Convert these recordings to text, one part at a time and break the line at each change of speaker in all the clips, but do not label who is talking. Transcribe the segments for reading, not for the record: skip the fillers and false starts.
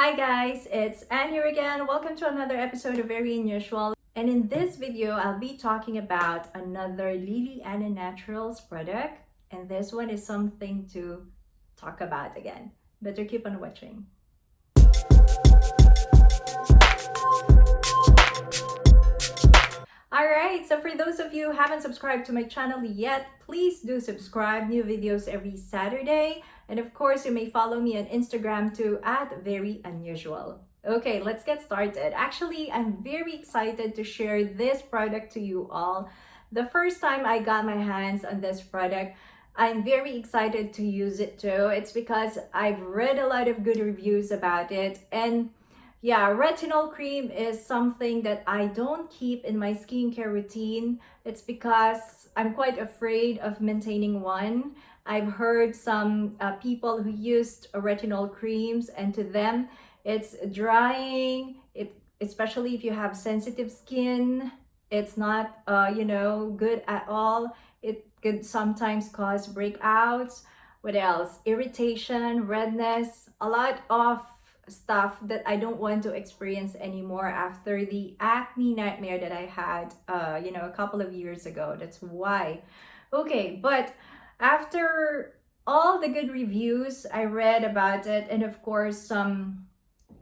Hi guys, it's Anne here again. Welcome to another episode of Very Unusual. And in this video, I'll be talking about another LilyAna Naturals product. And this one is something to talk about again. Better keep on watching. Alright, so for those of you who haven't subscribed to my channel yet, please do subscribe. New videos every Saturday. And of course, you may follow me on Instagram too at Very Unusual. Okay, let's get started. Actually, I'm very excited to share this product to you all. The first time I got my hands on this product, I'm very excited to use it too. It's because I've read a lot of good reviews about it, and yeah, retinol cream is something that I don't keep in my skincare routine. It's because I'm quite afraid of maintaining one. I've heard some people who used retinol creams, and to them, it's drying. Especially if you have sensitive skin, it's not, good at all. It could sometimes cause breakouts. What else? Irritation, redness, a lot of stuff that I don't want to experience anymore after the acne nightmare that I had a couple of years ago. That's why. Okay, but after all the good reviews I read about it, and of course some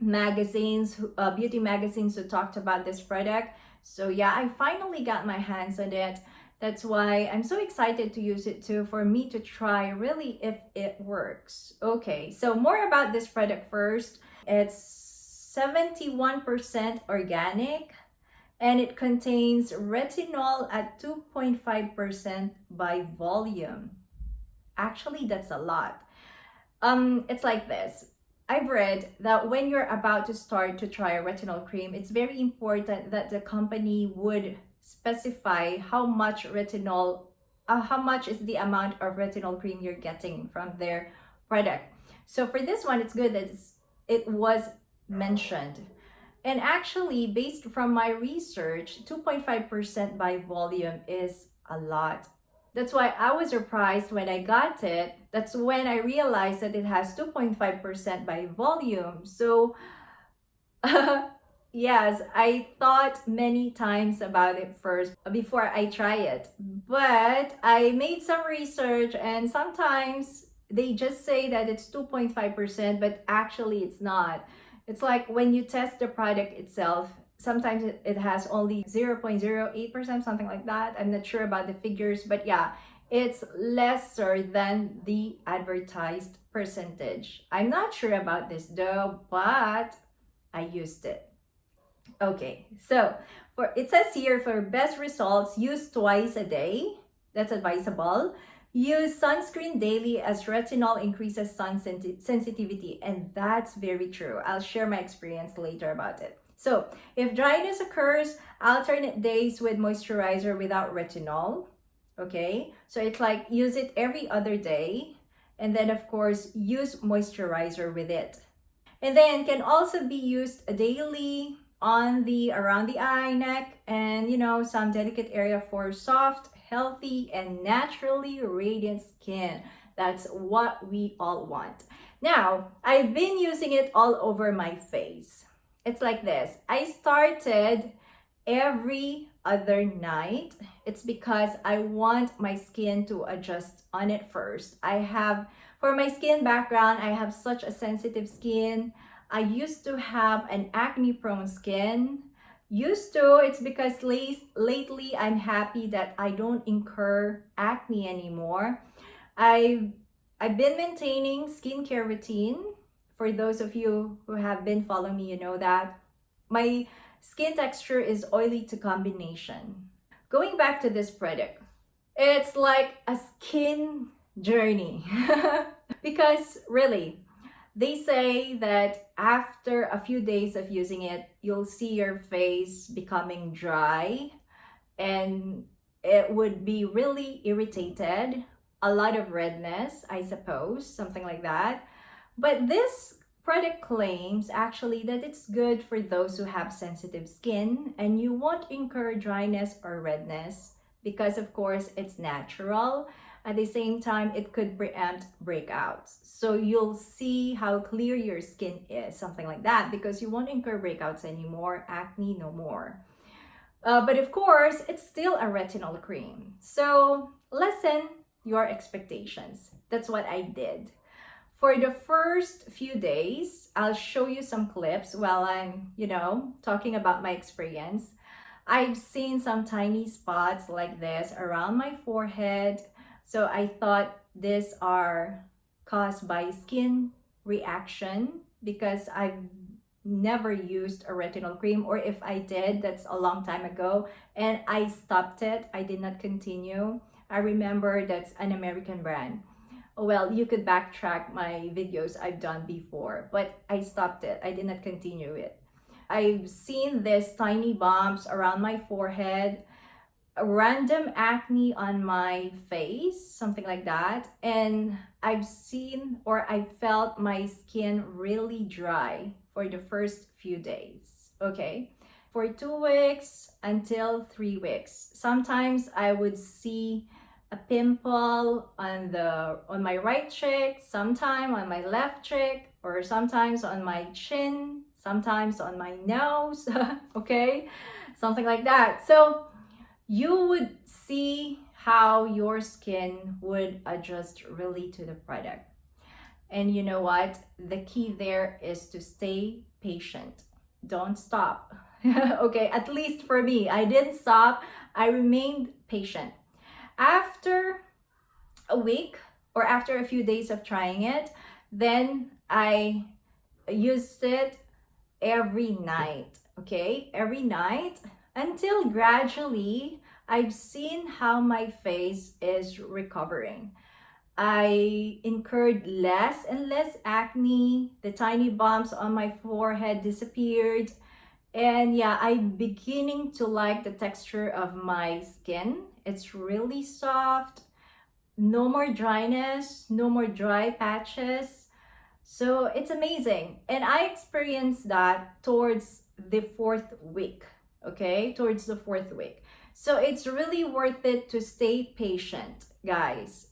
magazines, beauty magazines who talked about this product, so yeah, I finally got my hands on it. That's why I'm so excited to use it too, for me to try really if it works. Okay, so more about this product first. It's 71% organic, and it contains retinol at 2.5% by volume. Actually, that's a lot. It's like this. I've read that when you're about to start to try a retinol cream, it's very important that the company would specify how much retinol, how much is the amount of retinol cream you're getting from their product. So for this one, it's good that it was mentioned. And actually, based from my research, 2.5% by volume is a lot. That's why I was surprised when I got it. That's when I realized that it has 2.5% by volume. So, yes, I thought many times about it first before I try it. But I made some research, and sometimes they just say that it's 2.5%, but actually it's not. It's like when you test the product itself, sometimes it has only 0.08%, something like that. I'm not sure about the figures, but yeah, it's lesser than the advertised percentage. I'm not sure about this though, but I used it. Okay, so it says here, for best results, use twice a day. That's advisable. Use sunscreen daily, as retinol increases sun sensitivity, and that's very true. I'll share my experience later about it. So if dryness occurs, alternate days with moisturizer without retinol. Okay, so it's like use it every other day, and then of course use moisturizer with it. And then can also be used daily on around the eye, neck, and some delicate area for soft, healthy, and naturally radiant skin. That's what we all want. Now, I've been using it all over my face. It's like this. I started every other night. It's because I want my skin to adjust on it first. For my skin background, I have such a sensitive skin. I used to have an acne prone skin. It's because lately I'm happy that I don't incur acne anymore. I've been maintaining skincare routine. For those of you who have been following me, you know that my skin texture is oily to combination. Going back to this product, it's like a skin journey. Because really, they say that after a few days of using it, you'll see your face becoming dry, and it would be really irritated, a lot of redness, I suppose, something like that. But this product claims actually that it's good for those who have sensitive skin, and you won't incur dryness or redness because of course it's natural. At the same time, it could preempt breakouts. So you'll see how clear your skin is, something like that, because you won't incur breakouts anymore, acne no more. But of course, it's still a retinol cream. So lessen your expectations. That's what I did. For the first few days, I'll show you some clips while I'm, talking about my experience. I've seen some tiny spots like this around my forehead. So I thought these are caused by skin reaction because I've never used a retinol cream, or if I did, that's a long time ago, and I stopped it. I did not continue. I remember that's an American brand. Well, you could backtrack my videos I've done before, but I stopped it. I did not continue it. I've seen these tiny bumps around my forehead, a random acne on my face, something like that. And I've seen, or I felt my skin really dry for the first few days, okay? For 2 weeks until 3 weeks. Sometimes I would see a pimple on my right cheek, sometime on my left cheek, or sometimes on my chin, sometimes on my nose, okay? Something like that. So you would see how your skin would adjust really to the product. And you know what? The key there is to stay patient. Don't stop. Okay, at least for me, I didn't stop. I remained patient. After a week or after a few days of trying it, then I used it every night, okay? Every night until gradually I've seen how my face is recovering. I incurred less and less acne. The tiny bumps on my forehead disappeared. And yeah, I'm beginning to like the texture of my skin. It's really soft. No more dryness, no more dry patches. So it's amazing. And I experienced that towards the 4th week, okay? Towards the 4th week. So it's really worth it to stay patient, guys.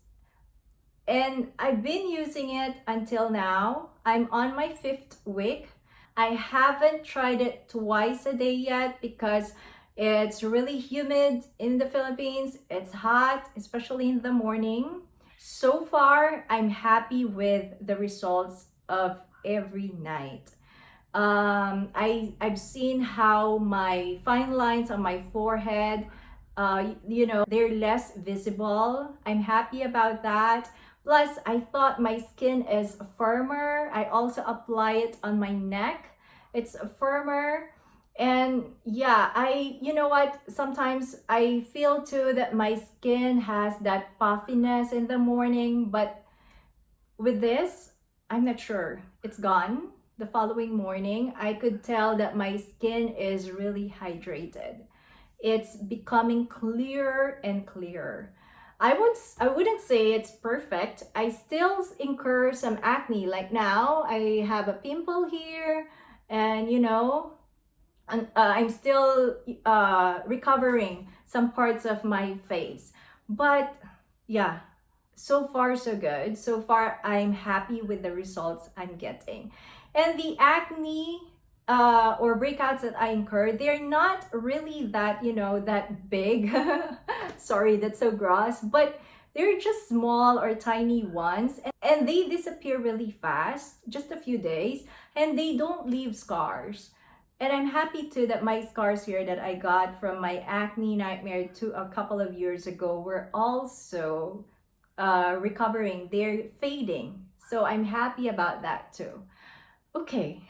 And I've been using it until now. I'm on my 5th week. I haven't tried it twice a day yet because it's really humid in the Philippines. It's hot, especially in the morning. So far, I'm happy with the results of every night. I've seen how my fine lines on my forehead, they're less visible. I'm happy about that. Plus, I thought my skin is firmer. I also apply it on my neck. It's firmer. And yeah, you know what? Sometimes I feel too that my skin has that puffiness in the morning, but with this, I'm not sure. It's gone. The following morning, I could tell that my skin is really hydrated. It's becoming clearer and clearer. I wouldn't say it's perfect. I still incur some acne. Like now, I have a pimple here, and I'm still recovering some parts of my face. But yeah, so far so good. So far, I'm happy with the results I'm getting. And the acne or breakouts that I incur, they're not really that, that big. Sorry, that's so gross. But they're just small or tiny ones. And they disappear really fast, just a few days. And they don't leave scars. And I'm happy too that my scars here that I got from my acne nightmare a couple of years ago were also recovering. They're fading. So I'm happy about that too. Okay,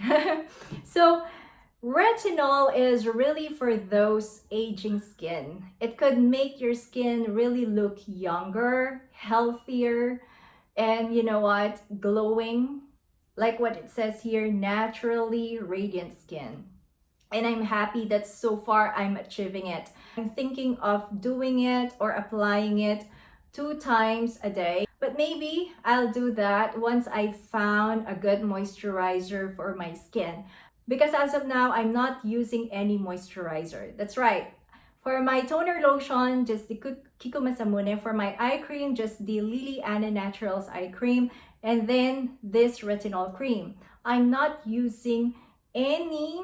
so retinol is really for those aging skin. It could make your skin really look younger, healthier, and you know what? Glowing. Like what it says here, naturally radiant skin. And I'm happy that so far I'm achieving it. I'm thinking of doing it or applying it 2 times a day. But maybe I'll do that once I found a good moisturizer for my skin. Because as of now, I'm not using any moisturizer. That's right. For my toner lotion, just the Kiko Masamune. For my eye cream, just the LilyAna Naturals Eye Cream. And then this retinol cream. I'm not using any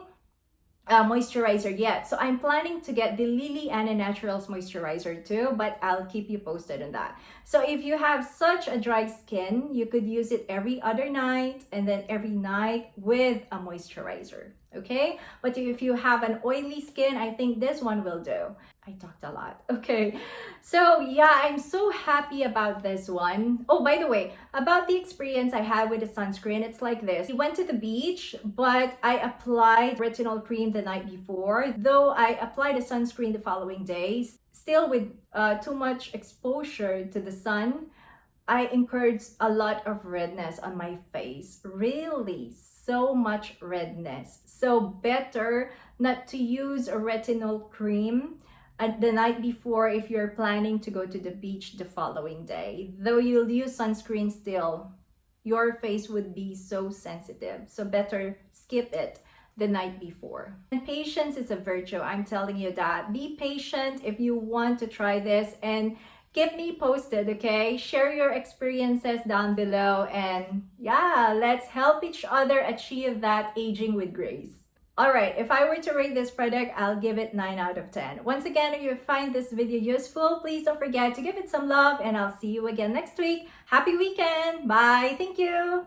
moisturizer yet. So I'm planning to get the LilyAna Naturals moisturizer too, but I'll keep you posted on that. So if you have such a dry skin, you could use it every other night and then every night with a moisturizer, okay? But if you have an oily skin, I think this one will do. I talked a lot. Okay. So yeah, I'm so happy about this one. Oh, by the way, about the experience I had with the sunscreen, it's like this. We went to the beach, but I applied retinol cream the night before. Though I applied the sunscreen the following day, still with too much exposure to the sun, I incurred a lot of redness on my face. Really, so much redness. So better not to use a retinol cream at the night before if you're planning to go to the beach the following day. Though you'll use sunscreen still, your face would be so sensitive. So better skip it the night before. And patience is a virtue. I'm telling you that. Be patient if you want to try this, and keep me posted, okay? Share your experiences down below, and yeah, let's help each other achieve that aging with grace. Alright, if I were to rate this product, I'll give it 9 out of 10. Once again, if you find this video useful, please don't forget to give it some love, and I'll see you again next week. Happy weekend! Bye! Thank you!